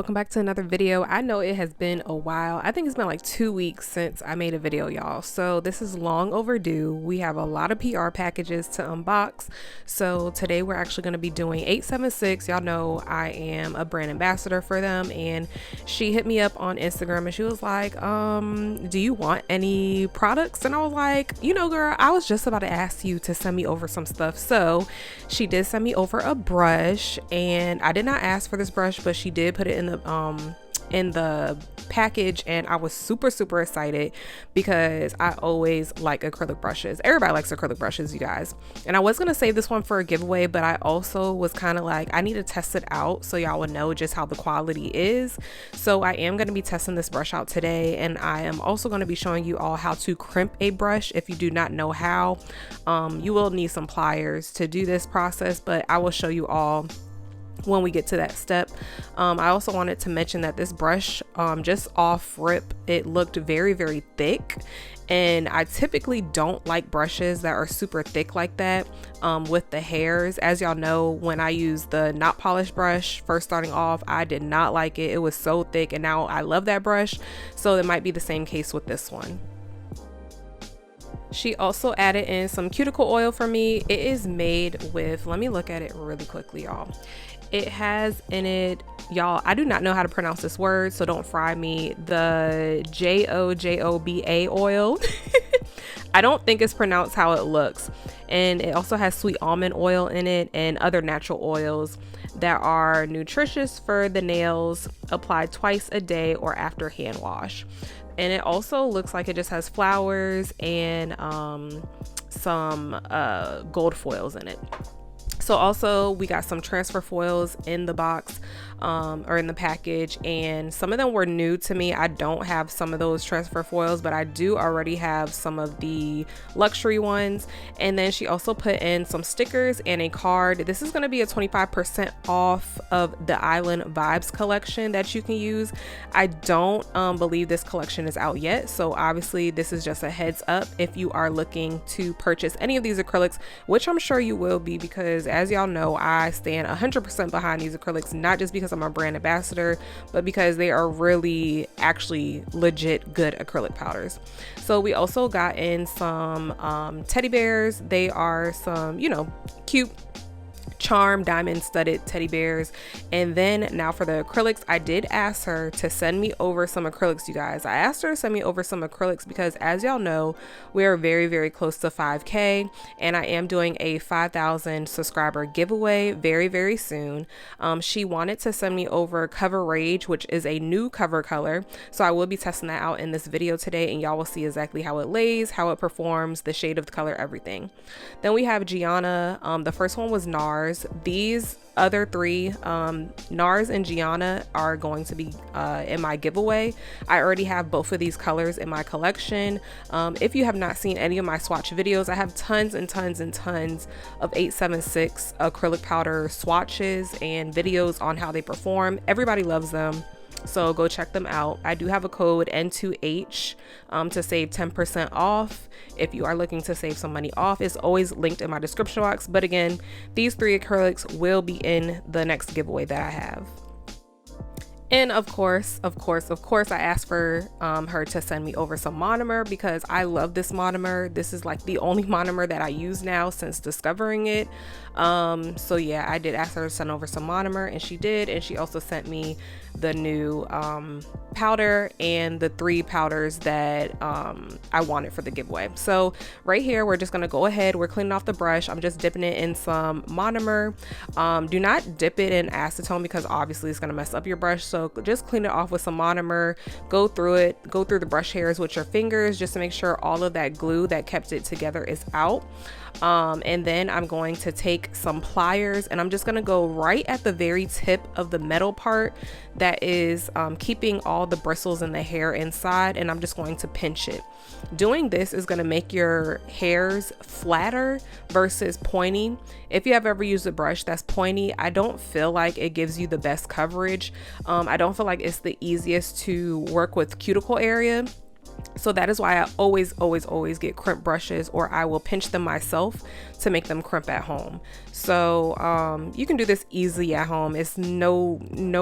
welcome back to another video. I know it has been a while. I think it's been like 2 weeks since I made a video, y'all. So this is long overdue. We have a lot of PR packages to unbox. So today we're actually going to be doing 876. Y'all know I am a brand ambassador for them, and she hit me up on Instagram and she was like, do you want any products? And I was like, you know, girl, I was just about to ask you to send me over some stuff. So she did send me over a brush, and I did not ask for this brush, but she did put it in the package, and I was super excited because I always like acrylic brushes. Everybody likes acrylic brushes, you guys. And I was gonna save this one for a giveaway, but I also was kind of like, I need to test it out so y'all would know just how the quality is. So I am gonna be testing this brush out today, and I am also gonna be showing you all how to crimp a brush if you do not know how. You will need some pliers to do this process, but I will show you all when we get to that step. I also wanted to mention that this brush, just off rip, it looked very thick, and I typically don't like brushes that are super thick like that with the hairs. As y'all know, when I used the not polished brush first starting off, I did not like it. It was so thick, and now I love that brush. So it might be the same case with this one. She also added in some cuticle oil for me. It is made with, let me look at it really quickly, y'all. It has in it, y'all, I do not know how to pronounce this word, so don't fry me, the jojoba oil. I don't think it's pronounced how it looks. And it also has sweet almond oil in it and other natural oils that are nutritious for the nails, applied twice a day or after hand wash. And it also looks like it just has flowers and some gold foils in it. So also we got some transfer foils in the box or in the package, and some of them were new to me. I don't have some of those transfer foils, but I do already have some of the luxury ones. And then she also put in some stickers and a card. This is going to be a 25% off of the Island Vibes collection that you can use. I don't believe this collection is out yet, so obviously this is just a heads up if you are looking to purchase any of these acrylics, which I'm sure you will be, because as y'all know, I stand 100% behind these acrylics, not just because I'm a brand ambassador, but because they are really actually legit good acrylic powders. So we also got in some teddy bears. They are some, you know, cute charm diamond studded teddy bears. And then now for the acrylics, I did ask her to send me over some acrylics, you guys. I asked her to send me over some acrylics because, as y'all know, we are very close to 5K, and I am doing a 5,000 subscriber giveaway very soon. She wanted to send me over Cover Rage, which is a new cover color, so I will be testing that out in this video today, and y'all will see exactly how it lays, how it performs, the shade of the color, everything. Then we have Gianna. The first one was NARS. These other three, NARS and Gianna, are going to be in my giveaway. I already have both of these colors in my collection. If you have not seen any of my swatch videos, I have tons and tons of 876 acrylic powder swatches and videos on how they perform. Everybody loves them, so go check them out. I do have a code N2H to save 10% off. If you are looking to save some money off, it's always linked in my description box. But again, these three acrylics will be in the next giveaway that I have. And of course, I asked for her to send me over some monomer because I love this monomer. This is like the only monomer that I use now since discovering it. So yeah, I did ask her to send over some monomer, and she did. And she also sent me the new powder and the 3 powders that I wanted for the giveaway. So right here, we're just gonna go ahead, we're cleaning off the brush. I'm just dipping it in some monomer. Do not dip it in acetone because obviously it's gonna mess up your brush. So just clean it off with some monomer, go through the brush hairs with your fingers just to make sure all of that glue that kept it together is out. And then I'm going to take some pliers, and I'm just going to go right at the very tip of the metal part that is keeping all the bristles and the hair inside, and I'm just going to pinch it. Doing this is going to make your hairs flatter versus pointy. If you have ever used a brush that's pointy, I don't feel like it gives you the best coverage. I don't feel like it's the easiest to work with cuticle area. So that is why I always get crimp brushes, or I will pinch them myself to make them crimp at home. So you can do this easily at home. It's no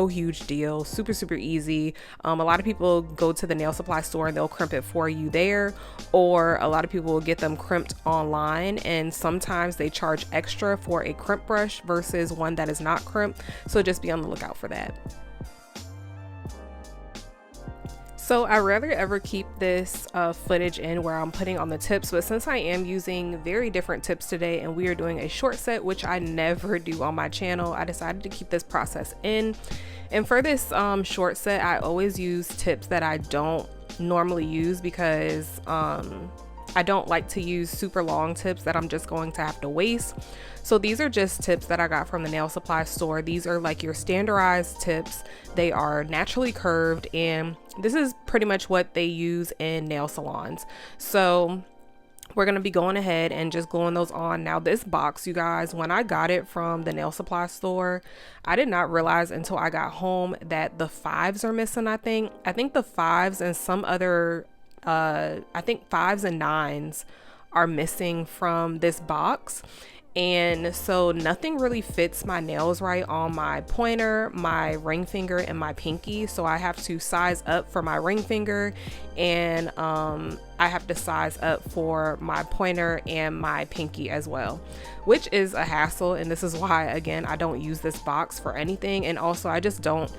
huge deal. Super easy. A lot of people go to the nail supply store and they'll crimp it for you there, or a lot of people will get them crimped online, and sometimes they charge extra for a crimp brush versus one that is not crimped. So just be on the lookout for that. So I rarely ever keep this footage in where I'm putting on the tips, but since I am using very different tips today and we are doing a short set, which I never do on my channel, I decided to keep this process in. And for this short set, I always use tips that I don't normally use because I don't like to use super long tips that I'm just going to have to waste. So these are just tips that I got from the nail supply store. These are like your standardized tips. They are naturally curved, and this is pretty much what they use in nail salons. So we're going to be going ahead and just gluing those on. Now this box, you guys, when I got it from the nail supply store, I did not realize until I got home that the 5s are missing. I think the 5s and some other I think 5s and 9s are missing from this box. And so nothing really fits my nails right on my pointer, my ring finger, and my pinky. So I have to size up for my ring finger, and I have to size up for my pointer and my pinky as well, which is a hassle. And this is why, again, I don't use this box for anything. And also I just don't,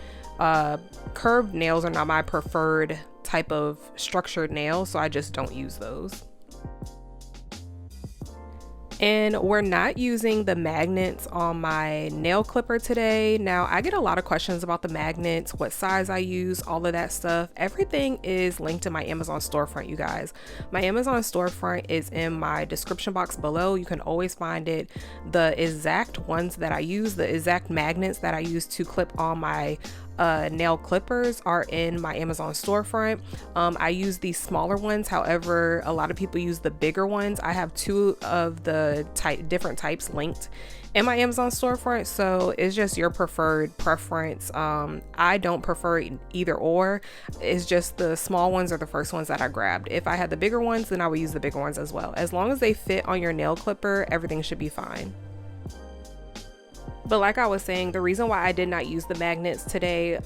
curved nails are not my preferred type of structured nail, so I just don't use those. And we're not using the magnets on my nail clipper today. Now, I get a lot of questions about the magnets, what size I use, all of that stuff. Everything is linked to my Amazon storefront, you guys. My Amazon storefront is in my description box below. You can always find it. The exact ones that I use, the exact magnets that I use to clip on my nail clippers are in my Amazon storefront. I use these smaller ones, however a lot of people use the bigger ones. I have 2 of the different types linked in my Amazon storefront, so it's just your preferred preference. I don't prefer either or. It's just the small ones are the first ones that I grabbed. If I had the bigger ones, then I would use the bigger ones as well. As long as they fit on your nail clipper, everything should be fine. But like I was saying, the reason why I did not use the magnets today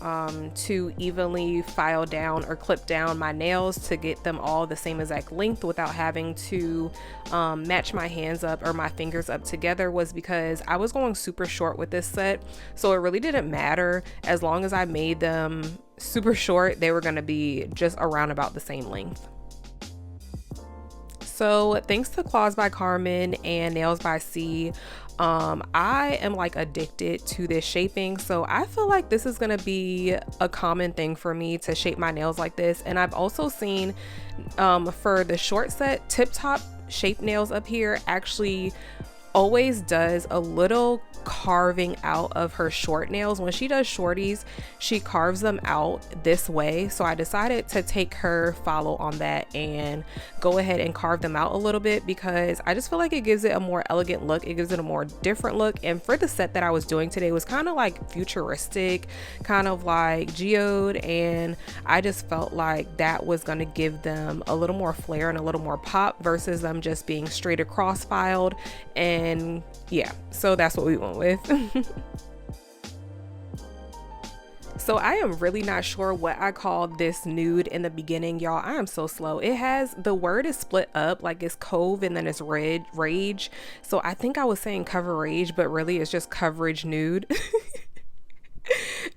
to evenly file down or clip down my nails to get them all the same exact length without having to match my hands up or my fingers up together was because I was going super short with this set. So it really didn't matter. As long as I made them super short, they were going to be just around about the same length. So thanks to Claws by Carmen and Nails by C, I am like addicted to this shaping. So I feel like this is gonna be a common thing for me to shape my nails like this. And I've also seen for the short set, Tip Top Shape Nails up here actually always does a little carving out of her short nails. When she does shorties, she carves them out this way. So I decided to take her follow on that and go ahead and carve them out a little bit because I just feel like it gives it a more elegant look. It gives it a more different look. And for the set that I was doing today was kind of like futuristic, kind of like geode, and I just felt like that was going to give them a little more flair and a little more pop versus them just being straight across filed. And yeah, so that's what we went with. So I am really not sure what I called this nude in the beginning, y'all. I am so slow. It has, the word is split up, like it's cove and then it's rage. So I think I was saying cover rage, but really it's just coverage nude.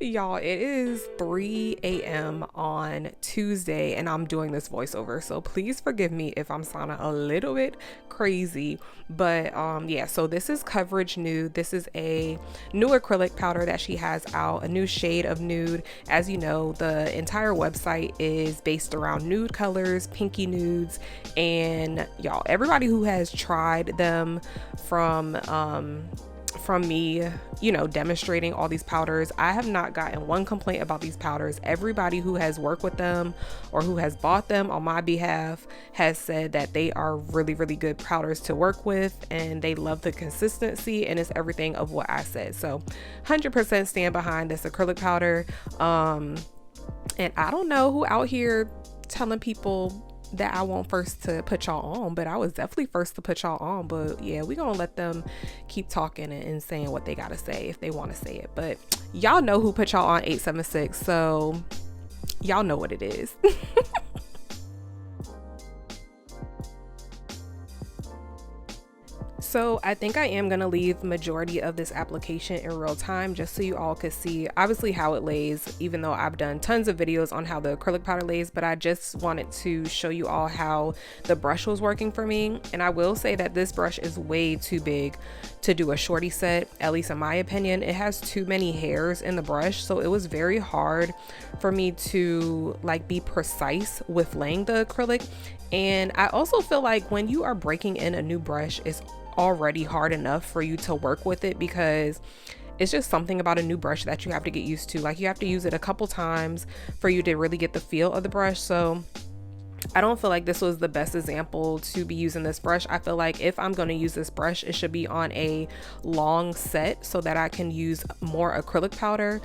Y'all, it is 3 a.m. on Tuesday and I'm doing this voiceover, so please forgive me if I'm sounding a little bit crazy. But yeah, so this is coverage nude. This is a new acrylic powder that she has out, a new shade of nude. As you know, the entire website is based around nude colors, pinky nudes, and y'all, everybody who has tried them from me, you know, demonstrating all these powders, I have not gotten one complaint about these powders. Everybody who has worked with them or who has bought them on my behalf has said that they are really, really good powders to work with, and they love the consistency, and it's everything of what I said. So 100% stand behind this acrylic powder. And I don't know who out here telling people that I won't first to put y'all on, but I was definitely first to put y'all on. But yeah, we gonna let them keep talking and saying what they gotta say if they want to say it. But y'all know who put y'all on 876, so y'all know what it is. So I think I am going to leave majority of this application in real time just so you all could see obviously how it lays, even though I've done tons of videos on how the acrylic powder lays, but I just wanted to show you all how the brush was working for me. And I will say that this brush is way too big to do a shorty set, at least in my opinion. It has too many hairs in the brush, so it was very hard for me to like be precise with laying the acrylic. And I also feel like when you are breaking in a new brush, it's already hard enough for you to work with it, because it's just something about a new brush that you have to get used to. Like, you have to use it a couple times for you to really get the feel of the brush. So I don't feel like this was the best example to be using this brush. I feel like if I'm going to use this brush, it should be on a long set so that I can use more acrylic powder.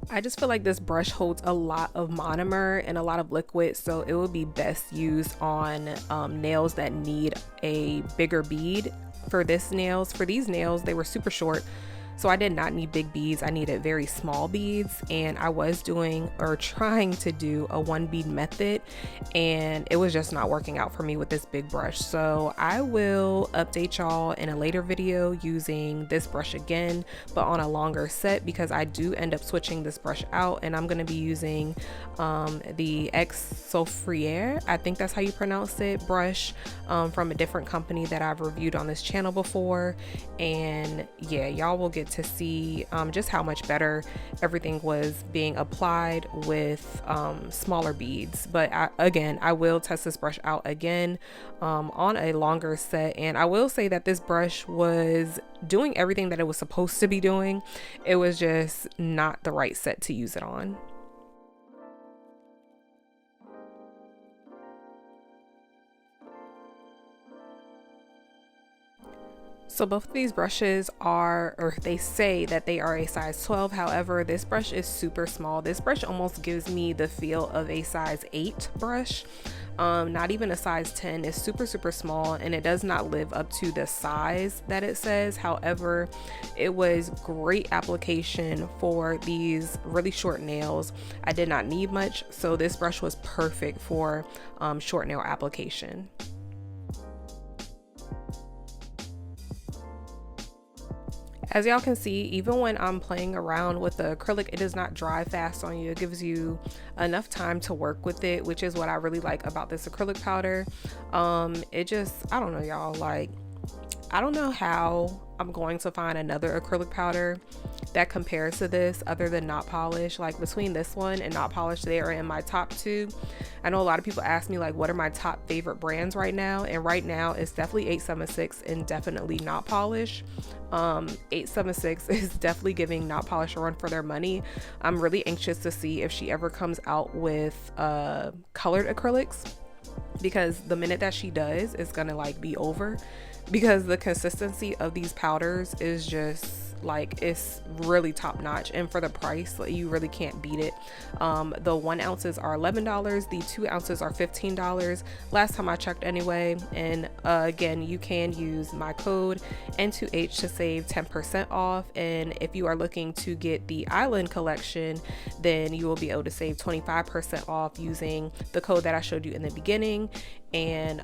I just feel like this brush holds a lot of monomer and a lot of liquid, so it would be best used on nails that need a bigger bead. For these nails, they were super short, so I did not need big beads. I needed very small beads, and I was doing or trying to do a 1 bead method, and it was just not working out for me with this big brush. So I will update y'all in a later video using this brush again, but on a longer set, because I do end up switching this brush out, and I'm going to be using the Ikson, I think that's how you pronounce it, brush from a different company that I've reviewed on this channel before. And yeah, y'all will get to see just how much better everything was being applied with smaller beads. But again, I will test this brush out again on a longer set, and I will say that this brush was doing everything that it was supposed to be doing. It was just not the right set to use it on. So both of these brushes are, or they say that they are a size 12. However, this brush is super small. This brush almost gives me the feel of a size 8 brush. Not even a size 10. It's super small, and it does not live up to the size that it says. However, it was great application for these really short nails. I did not need much, so this brush was perfect for short nail application. As y'all can see, even when I'm playing around with the acrylic, it does not dry fast on you. It gives you enough time to work with it, which is what I really like about this acrylic powder. It just, I don't know, y'all, like, I don't know how I'm going to find another acrylic powder that compares to this other than Not Polish. Like, between this one and Not Polish, they are in my top 2. I know a lot of people ask me like, what are my top favorite brands right now? And right now it's definitely 876 and definitely Not Polish. 876 is definitely giving Not Polish a run for their money. I'm really anxious to see if she ever comes out with colored acrylics, because the minute that she does, it's gonna like be over, because the consistency of these powders is just like, it's really top notch, and for the price, like, you really can't beat it. The 1 ounces are $11, the 2 ounces are $15 last time I checked anyway. And again, you can use my code N2H to save 10% off, and if you are looking to get the Island collection, then you will be able to save 25% off using the code that I showed you in the beginning. And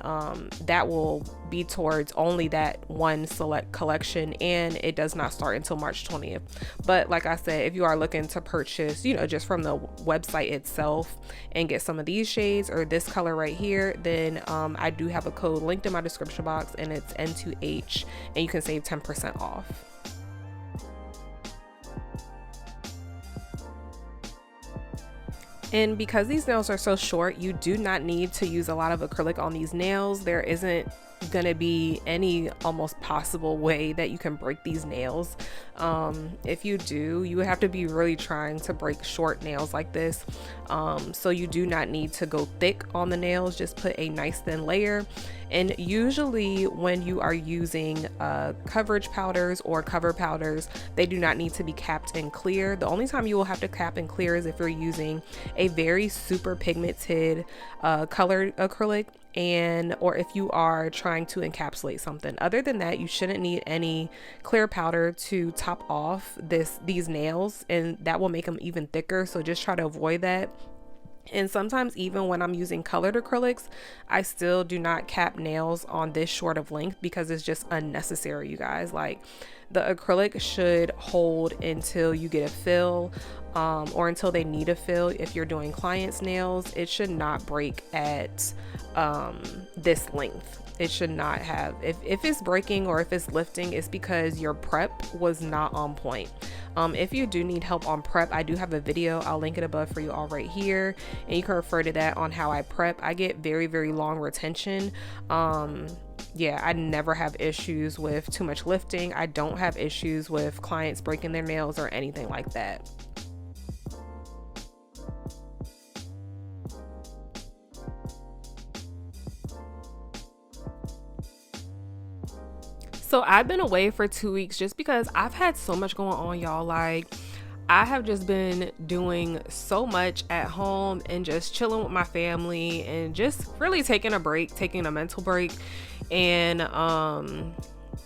that will be towards only that one select collection, and it does not start until March 20th. But like I said, if you are looking to purchase, you know, just from the website itself and get some of these shades or this color right here, then I do have a code linked in my description box, and it's N2H, and you can save 10% off. And because these nails are so short, you do not need to use a lot of acrylic on these nails. There isn't gonna be any almost possible way that you can break these nails. If you do, you would have to be really trying to break short nails like this. So you do not need to go thick on the nails, just put a nice thin layer. And usually when you are using coverage powders or cover powders, they do not need to be capped and clear. The only time you will have to cap and clear is if you're using a very super pigmented colored acrylic, or if you are trying to encapsulate something. Other than that, you shouldn't need any clear powder to top off these nails, and that will make them even thicker, so just try to avoid that. And sometimes even when I'm using colored acrylics, I still do not cap nails on this short of length because it's just unnecessary, you guys. Like, the acrylic should hold until you get a fill, or until they need a fill. If you're doing clients' nails, it should not break at this length. It should not have, if it's breaking or if it's lifting, it's because your prep was not on point. If you do need help on prep, I do have a video, I'll link it above for you all right here, and you can refer to that on how I prep. I get very, very long retention. Yeah, I never have issues with too much lifting. I don't have issues with clients breaking their nails or anything like that. So I've been away for 2 weeks just because I've had so much going on, y'all. Like, I have just been doing so much at home and just chilling with my family and just really taking a break, taking a mental break. And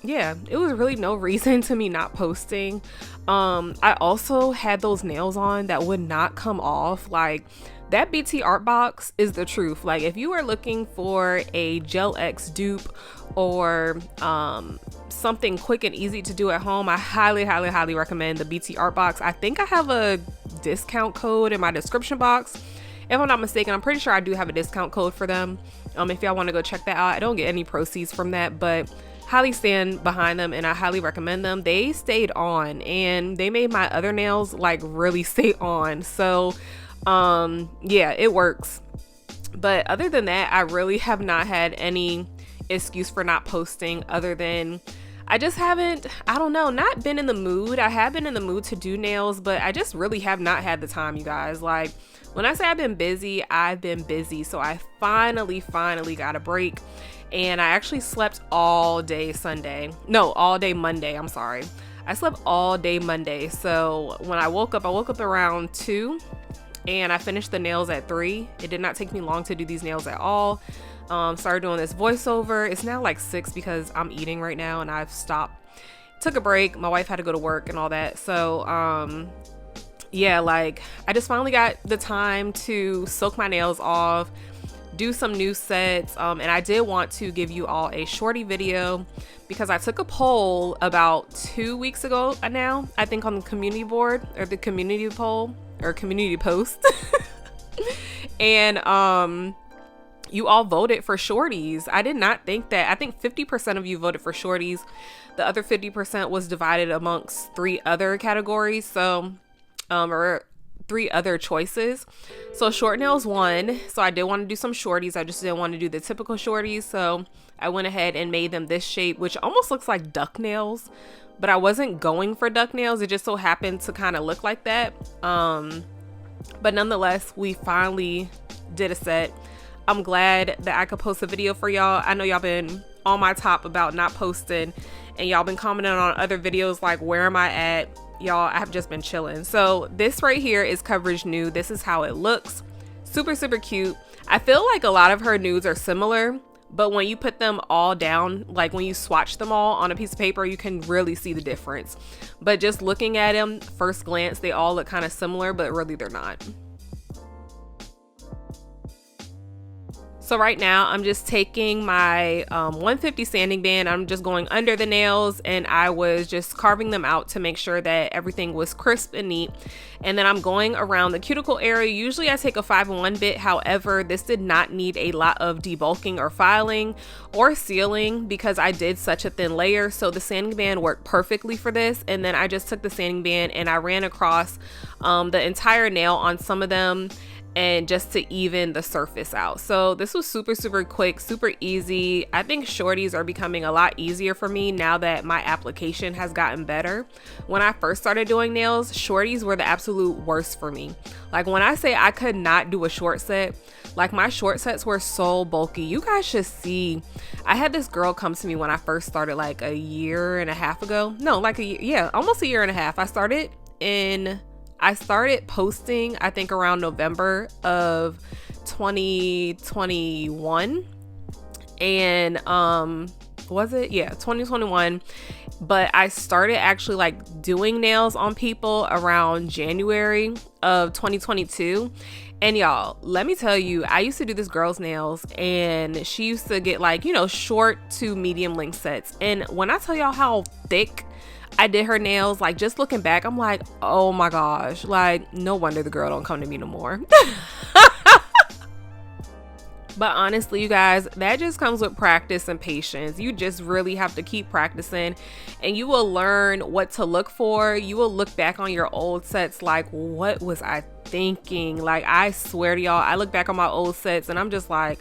yeah, it was really no reason to me not posting. I also had those nails on that would not come off. Like, that BT art box is the truth. Like, if you are looking for a Gel X dupe or something quick and easy to do at home, I highly, highly, highly recommend the BT art box. I think I have a discount code in my description box. If I'm not mistaken, I'm pretty sure I do have a discount code for them. If y'all want to go check that out, I don't get any proceeds from that, but highly stand behind them and I highly recommend them. They stayed on and they made my other nails like really stay on. So yeah, it works. But other than that, I really have not had any excuse for not posting, other than I just haven't, I don't know, not been in the mood. I have been in the mood to do nails, but I just really have not had the time, you guys. Like, when I say I've been busy, I've been busy. So I finally got a break, and I actually slept all day Sunday. No, all day Monday, I'm sorry. I slept all day Monday. So when I woke up around 2 and I finished the nails at 3. It did not take me long to do these nails at all. Started doing this voiceover. It's now like 6 because I'm eating right now and I've stopped, took a break. My wife had to go to work and all that. So yeah, like, I just finally got the time to soak my nails off, do some new sets. And I did want to give you all a shorty video because I took a poll about 2 weeks ago now, I think, on the community board, or the community poll or community post. And you all voted for shorties. I did not think that. I think 50% of you voted for shorties. The other 50% was divided amongst 3 other categories. So or 3 other choices. So short nails won. So I did want to do some shorties. I just didn't want to do the typical shorties. So I went ahead and made them this shape, which almost looks like duck nails, but I wasn't going for duck nails. It just so happened to kind of look like that. But nonetheless, we finally did a set. I'm glad that I could post a video for y'all. I know y'all been on my top about not posting, and y'all been commenting on other videos like, where am I at? Y'all, I have just been chilling. So this right here is coverage nude. This is how it looks. Super, super cute. I feel like a lot of her nudes are similar, but when you put them all down, like when you swatch them all on a piece of paper, you can really see the difference. But just looking at them, first glance, they all look kind of similar, but really they're not. So right now I'm just taking my 150 sanding band. I'm just going under the nails, and I was just carving them out to make sure that everything was crisp and neat. And then I'm going around the cuticle area. Usually I take a 5-in-1 bit. However, this did not need a lot of debulking or filing or sealing because I did such a thin layer. So the sanding band worked perfectly for this. And then I just took the sanding band and I ran across the entire nail on some of them. and just to even the surface out. So this was super quick, super easy. I think shorties are becoming a lot easier for me now that my application has gotten better. When I first started doing nails, shorties were the absolute worst for me. Like when I say I could not do a short set, like my short sets were so bulky. You guys should see. I had this girl come to me when I first started like a year and a half ago. No, like almost a year and a half. I started posting, I think around November of 2021. And was it? Yeah, 2021. But I started actually like doing nails on people around January of 2022. And y'all, let me tell you, I used to do this girl's nails and she used to get like, short to medium length sets. And when I tell y'all how thick I did her nails, like just looking back, I'm like, oh my gosh, like no wonder the girl don't come to me no more. But honestly, you guys, that just comes with practice and patience. You just really have to keep practicing and you will learn what to look for. You will look back on your old sets like, what was I thinking? Like, I swear to y'all, I look back on my old sets and I'm just like,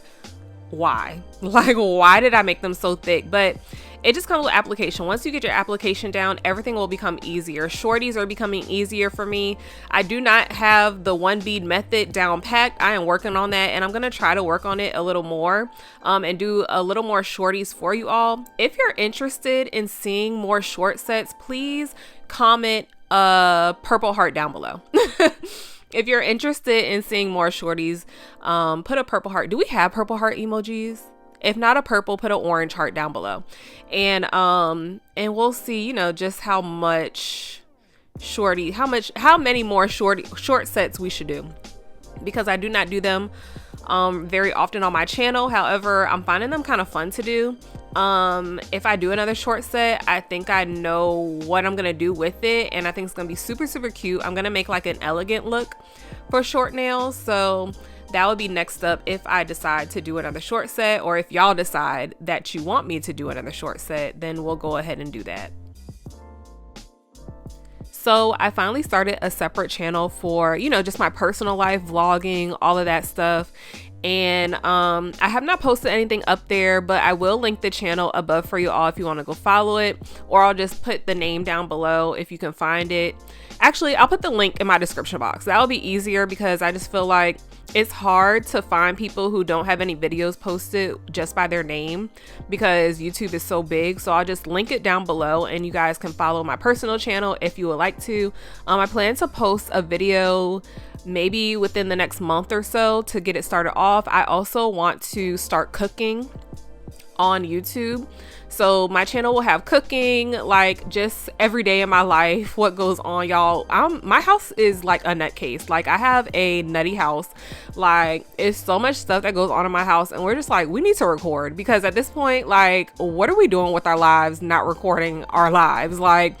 why? Like, why did I make them so thick? But it just comes with application. Once you get your application down, everything will become easier. Shorties are becoming easier for me. I do not have the one bead method down packed. I am working on that and I'm going to try to work on it a little more and do a little more shorties for you all. If you're interested in seeing more short sets, please comment a purple heart down below. If you're interested in seeing more shorties, put a purple heart. Do we have purple heart emojis? If not a purple, put an orange heart down below. And we'll see, just how many more short sets we should do. Because I do not do them very often on my channel. However, I'm finding them kind of fun to do. If I do another short set, I think I know what I'm gonna do with it, and I think it's gonna be super cute. I'm gonna make like an elegant look for short nails, so that would be next up if I decide to do another short set, or if y'all decide that you want me to do another short set, then we'll go ahead and do that. So I finally started a separate channel for, just my personal life, vlogging, all of that stuff. And I have not posted anything up there, but I will link the channel above for you all if you want to go follow it, or I'll just put the name down below if you can find it. Actually, I'll put the link in my description box. That'll be easier because I just feel like it's hard to find people who don't have any videos posted just by their name because YouTube is so big. So I'll just link it down below and you guys can follow my personal channel if you would like to. I plan to post a video maybe within the next month or so to get it started off. I also want to start cooking on YouTube. So my channel will have cooking, like just every day in my life, what goes on, y'all. My house is like a nutcase. Like I have a nutty house. Like it's so much stuff that goes on in my house and we're just like, we need to record because at this point, like, what are we doing with our lives, not recording our lives? Like,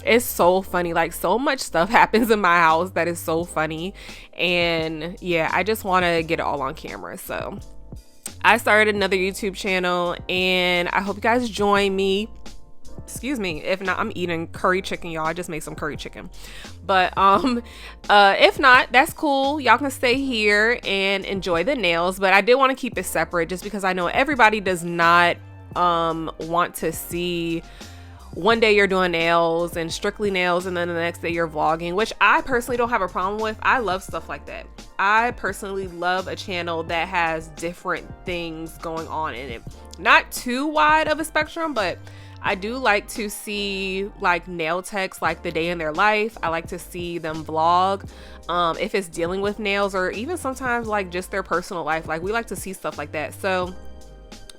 it's so funny. Like so much stuff happens in my house that is so funny. And yeah, I just want to get it all on camera. So I started another YouTube channel and I hope you guys join me. Excuse me. If not, I'm eating curry chicken, y'all. I just made some curry chicken. But if not, that's cool. Y'all can stay here and enjoy the nails. But I did want to keep it separate just because I know everybody does not want to see one day you're doing nails and strictly nails and then the next day you're vlogging, which I personally don't have a problem with. I love stuff like that. I personally love a channel that has different things going on in it. Not too wide of a spectrum, but I do like to see like nail techs, like the day in their life. I like to see them vlog if it's dealing with nails, or even sometimes like just their personal life. Like we like to see stuff like that. So,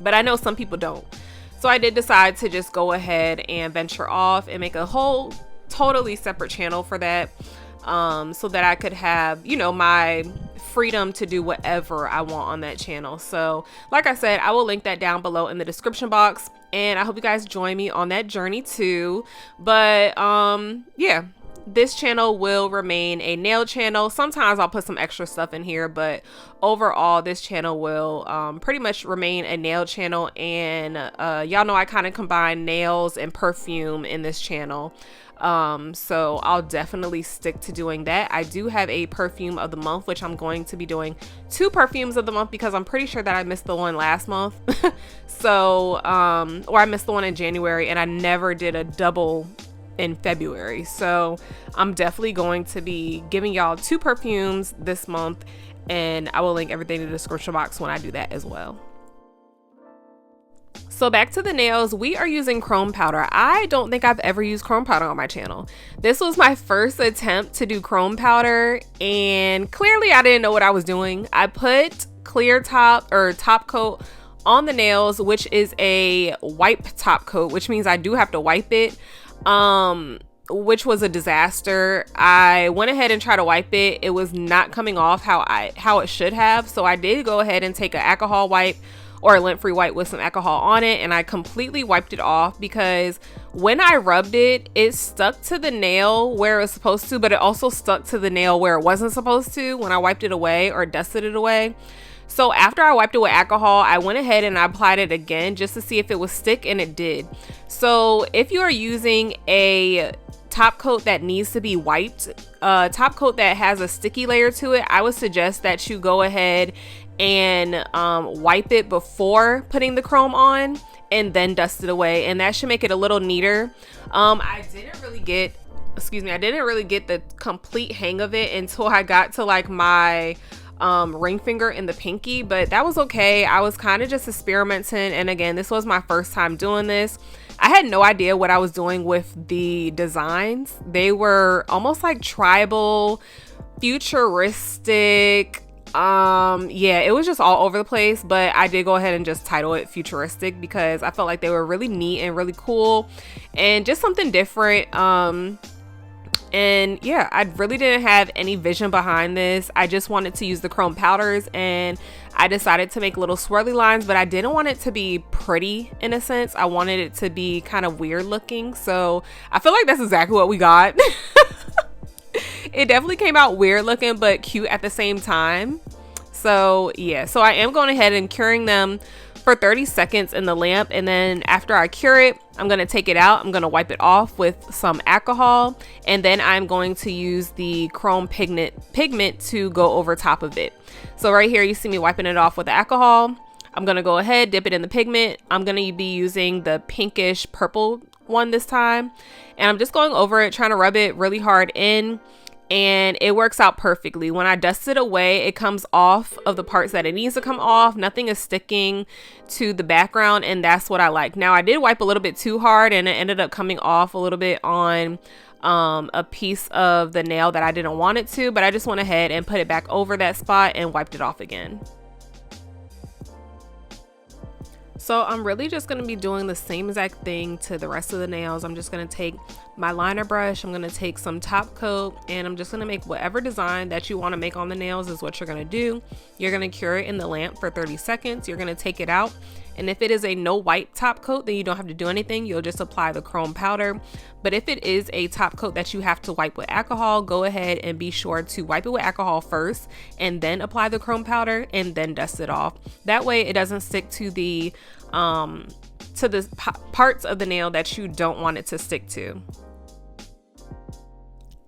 but I know some people don't. So I did decide to just go ahead and venture off and make a whole totally separate channel for that, so that I could have, my freedom to do whatever I want on that channel. So like I said, I will link that down below in the description box, and I hope you guys join me on that journey too. But yeah, this channel will remain a nail channel. Sometimes I'll put some extra stuff in here, but overall this channel will pretty much remain a nail channel. And y'all know I kind of combine nails and perfume in this channel. So I'll definitely stick to doing that. I do have a perfume of the month, which I'm going to be doing 2 perfumes of the month because I'm pretty sure that I missed the one last month. So, or I missed the one in January, and I never did a double in February. So I'm definitely going to be giving y'all 2 perfumes this month, and I will link everything in the description box when I do that as well. So back to the nails, we are using chrome powder. I don't think I've ever used chrome powder on my channel. This was my first attempt to do chrome powder, and clearly I didn't know what I was doing. I put clear top or top coat on the nails, which is a wipe top coat, which means I do have to wipe it, which was a disaster. I went ahead and tried to wipe it. It was not coming off how it should have. So I did go ahead and take an alcohol wipe or a lint-free wipe with some alcohol on it, and I completely wiped it off because when I rubbed it, it stuck to the nail where it was supposed to, but it also stuck to the nail where it wasn't supposed to when I wiped it away or dusted it away. So after I wiped it with alcohol, I went ahead and I applied it again just to see if it would stick, and it did. So if you are using a top coat that needs to be wiped, top coat that has a sticky layer to it, I would suggest that you go ahead and wipe it before putting the chrome on and then dust it away, and that should make it a little neater. I didn't really get the complete hang of it until I got to like my ring finger and the pinky, but that was okay. I was kind of just experimenting, and again, this was my first time doing this. I had no idea what I was doing with the designs. They were almost like tribal, futuristic. Yeah, it was just all over the place, but I did go ahead and just title it Futuristic because I felt like they were really neat and really cool and just something different. And yeah, I really didn't have any vision behind this. I just wanted to use the chrome powders, and I decided to make little swirly lines, but I didn't want it to be pretty in a sense. I wanted it to be kind of weird looking. So I feel like that's exactly what we got. It definitely came out weird looking, but cute at the same time. So yeah, so I am going ahead and curing them for 30 seconds in the lamp, and then after I cure it, I'm going to take it out. I'm going to wipe it off with some alcohol, and then I'm going to use the chrome pigment to go over top of it. So right here you see me wiping it off with the alcohol. I'm going to go ahead, dip it in the pigment. I'm going to be using the pinkish purple one this time, and I'm just going over it, trying to rub it really hard in, and it works out perfectly. When I dust it away, it comes off of the parts that it needs to come off. Nothing is sticking to the background, and that's what I like. Now, I did wipe a little bit too hard, and it ended up coming off a little bit on a piece of the nail that I didn't want it to, but I just went ahead and put it back over that spot and wiped it off again. So I'm really just going to be doing the same exact thing to the rest of the nails. I'm just going to take my liner brush, I'm going to take some top coat, and I'm just going to make whatever design that you want to make on the nails is what you're going to do. You're going to cure it in the lamp for 30 seconds. You're going to take it out. And if it is a no wipe top coat, then you don't have to do anything. You'll just apply the chrome powder. But if it is a top coat that you have to wipe with alcohol, go ahead and be sure to wipe it with alcohol first and then apply the chrome powder and then dust it off. That way it doesn't stick to the parts of the nail that you don't want it to stick to.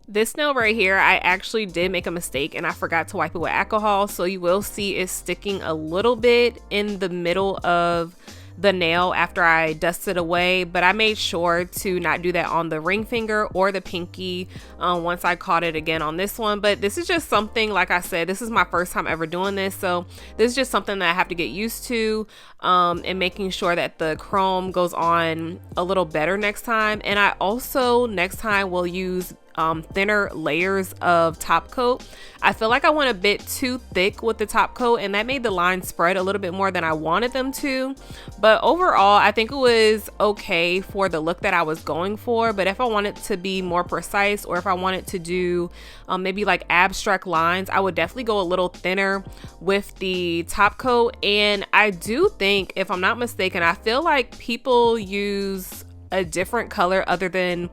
This nail right here, I actually did make a mistake and I forgot to wipe it with alcohol, so you will see it sticking a little bit in the middle of the nail after I dusted away, but I made sure to not do that on the ring finger or the pinky once I caught it again on this one. But this is just something, like I said, this is my first time ever doing this, so this is just something that I have to get used to, and making sure that the chrome goes on a little better next time. And I also next time will use thinner layers of top coat. I feel like I went a bit too thick with the top coat, and that made the lines spread a little bit more than I wanted them to. But overall, I think it was okay for the look that I was going for. But if I wanted to be more precise, or if I wanted to do maybe like abstract lines, I would definitely go a little thinner with the top coat. And I do think, if I'm not mistaken, I feel like people use a different color other than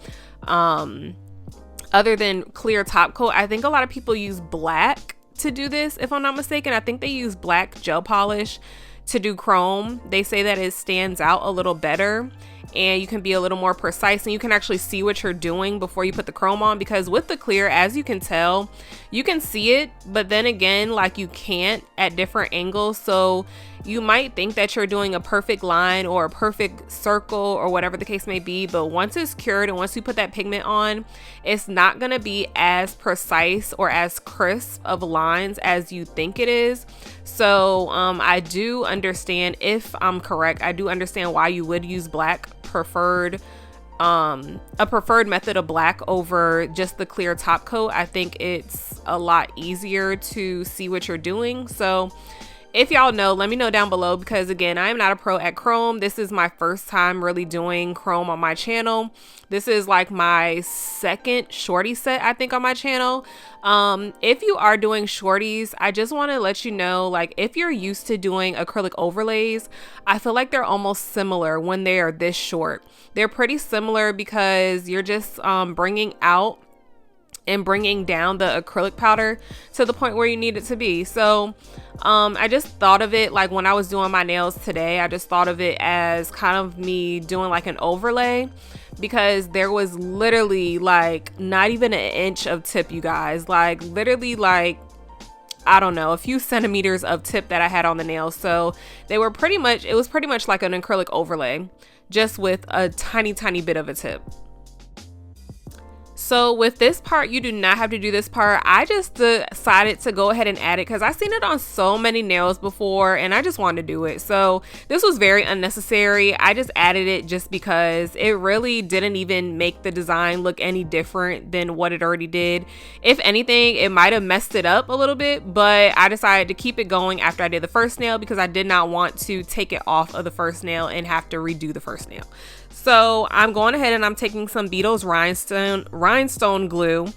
other than clear top coat. I think a lot of people use black to do this, if I'm not mistaken. I think they use black gel polish to do chrome. They say that it stands out a little better and you can be a little more precise and you can actually see what you're doing before you put the chrome on, because with the clear, as you can tell, you can see it, but then again, like, you can't at different angles. So you might think that you're doing a perfect line or a perfect circle or whatever the case may be, but once it's cured and once you put that pigment on, it's not going to be as precise or as crisp of lines as you think it is. So I do understand, if I'm correct, I do understand why you would use black, preferred a preferred method of black over just the clear top coat. I think it's a lot easier to see what you're doing. So if y'all know, let me know down below, because again, I am not a pro at chrome. This is my first time really doing chrome on my channel. This is like my second shorty set, I think, on my channel. If you are doing shorties, I just want to let you know, like, if you're used to doing acrylic overlays, I feel like they're almost similar when they are this short. They're pretty similar because you're just bringing out and bringing down the acrylic powder to the point where you need it to be. So I just thought of it, like, when I was doing my nails today, I just thought of it as kind of me doing like an overlay, because there was literally like not even an inch of tip, you guys, like literally like, I don't know, a few centimeters of tip that I had on the nails. So they were pretty much, it was pretty much like an acrylic overlay, just with a tiny bit of a tip. So with this part, you do not have to do this part. I just decided to go ahead and add it because I've seen it on so many nails before and I just wanted to do it. So this was very unnecessary. I just added it just because it really didn't even make the design look any different than what it already did. If anything, it might have messed it up a little bit, but I decided to keep it going after I did the first nail because I did not want to take it off of the first nail and have to redo the first nail. So I'm going ahead and I'm taking some Beetle's rhinestone glue,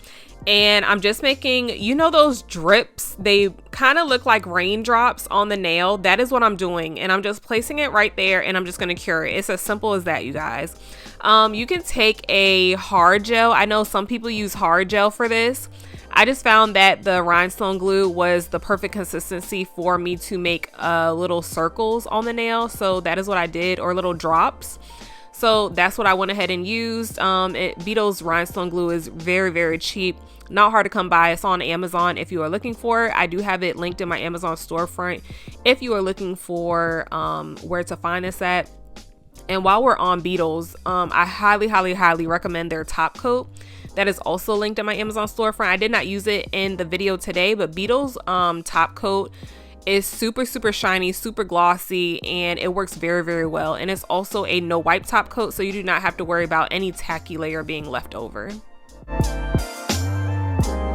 and I'm just making, you know, those drips, they kind of look like raindrops on the nail. That is what I'm doing, and I'm just placing it right there, and I'm just going to cure it. It's as simple as that, you guys. You can take a hard gel. I know some people use hard gel for this. I just found that the rhinestone glue was the perfect consistency for me to make little circles on the nail, so that is what I did, or little drops. So that's what I went ahead and used. Beetle's rhinestone glue is very cheap, not hard to come by. It's on Amazon if you are looking for it. I do have it linked in my Amazon storefront if you are looking for where to find this at. And while we're on Beetle's, I highly recommend their top coat. That is also linked in my Amazon storefront. I did not use it in the video today, but Beetle's top coat is super shiny, super glossy, and it works very well. And it's also a no wipe top coat, so you do not have to worry about any tacky layer being left over.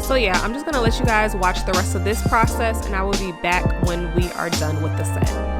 So yeah, I'm just gonna let you guys watch the rest of this process, and I will be back when we are done with the set.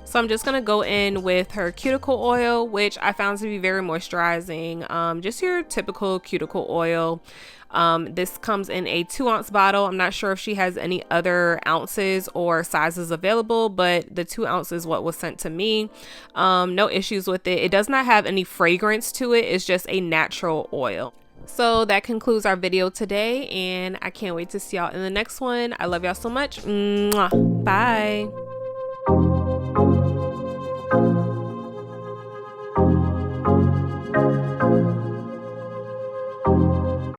So I'm just going to go in with her cuticle oil, which I found to be very moisturizing. Just your typical cuticle oil. This comes in a 2-ounce bottle. I'm not sure if she has any other ounces or sizes available, but the 2 ounces is what was sent to me. No issues with it. It does not have any fragrance to it. It's just a natural oil. So that concludes our video today, and I can't wait to see y'all in the next one. I love y'all so much. Mwah. Bye.